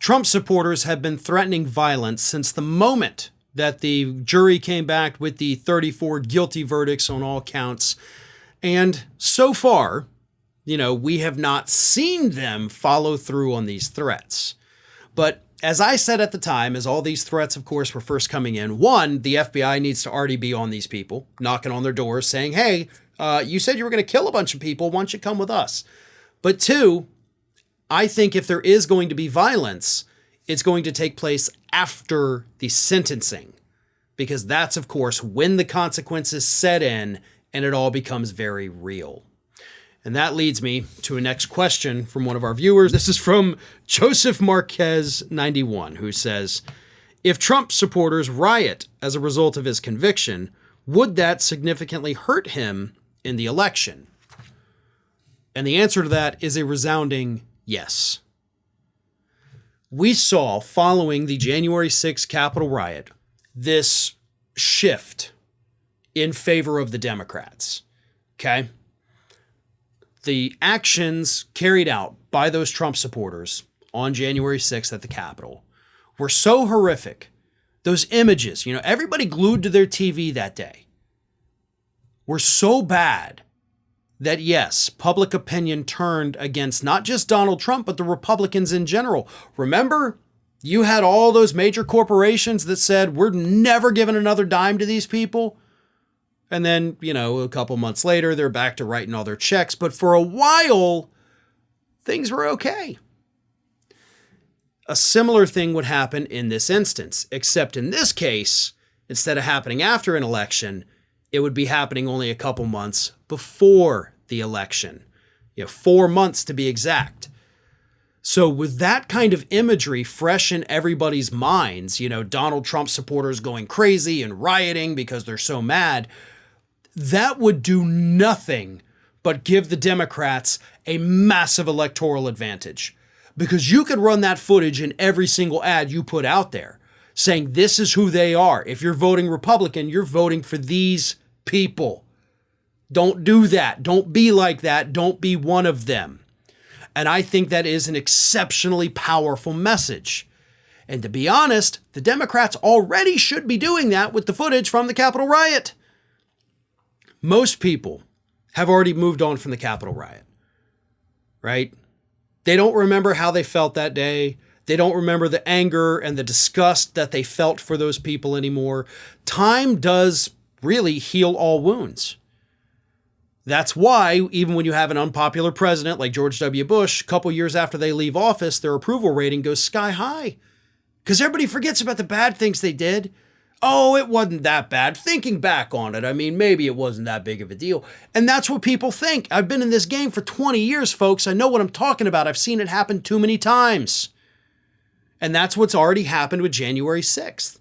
Trump supporters have been threatening violence since the moment that the jury came back with the 34 guilty verdicts on all counts. And so far, we have not seen them follow through on these threats. But as I said at the time, as all these threats, of course, were first coming in, one, the FBI needs to already be on these people, knocking on their doors saying, hey, you said you were going to kill a bunch of people. Why don't you come with us? But two, I think if there is going to be violence, it's going to take place after the sentencing, because that's, of course, when the consequences set in and it all becomes very real. And that leads me to a next question from one of our viewers. This is from Joseph Marquez 91, who says, if Trump supporters riot as a result of his conviction, would that significantly hurt him in the election? And the answer to that is a resounding yes. We saw, following the January 6th Capitol riot, this shift in favor of the Democrats. Okay? The actions carried out by those Trump supporters on January 6th at the Capitol were so horrific. Those images, everybody glued to their TV that day, were so bad that, yes, public opinion turned against not just Donald Trump, but the Republicans in general. Remember, you had all those major corporations that said, we're never giving another dime to these people. And then, a couple months later, they're back to writing all their checks. But for a while, things were okay. A similar thing would happen in this instance, except in this case, instead of happening after an election, it would be happening only a couple months before the election. 4 months to be exact. So with that kind of imagery fresh in everybody's minds, Donald Trump supporters going crazy and rioting because they're so mad, that would do nothing but give the Democrats a massive electoral advantage, because you could run that footage in every single ad you put out there saying this is who they are. If you're voting Republican, you're voting for these people. Don't do that. Don't be like that. Don't be one of them. And I think that is an exceptionally powerful message. And to be honest, the Democrats already should be doing that with the footage from the Capitol riot. Most people have already moved on from the Capitol riot, right? They don't remember how they felt that day. They don't remember the anger and the disgust that they felt for those people anymore. Time does really heal all wounds. That's why even when you have an unpopular president like George W. Bush, a couple years after they leave office, their approval rating goes sky high because everybody forgets about the bad things they did. Oh, it wasn't that bad. Thinking back on it, maybe it wasn't that big of a deal. And that's what people think. I've been in this game for 20 years, folks. I know what I'm talking about. I've seen it happen too many times. And that's what's already happened with January 6th.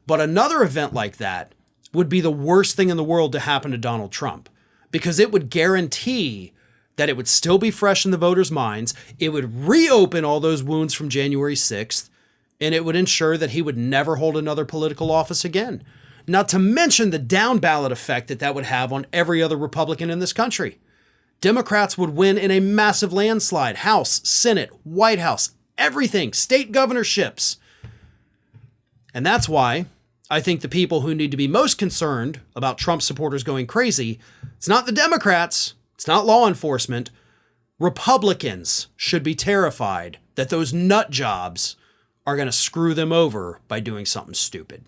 But another event like that would be the worst thing in the world to happen to Donald Trump, because it would guarantee that it would still be fresh in the voters' minds. It would reopen all those wounds from January 6th. And it would ensure that he would never hold another political office again. Not to mention the down ballot effect that would have on every other Republican in this country. Democrats would win in a massive landslide. House, Senate, White House, everything, state governorships. And that's why I think the people who need to be most concerned about Trump supporters going crazy, it's not the Democrats, it's not law enforcement. Republicans should be terrified that those nut jobs are going to screw them over by doing something stupid.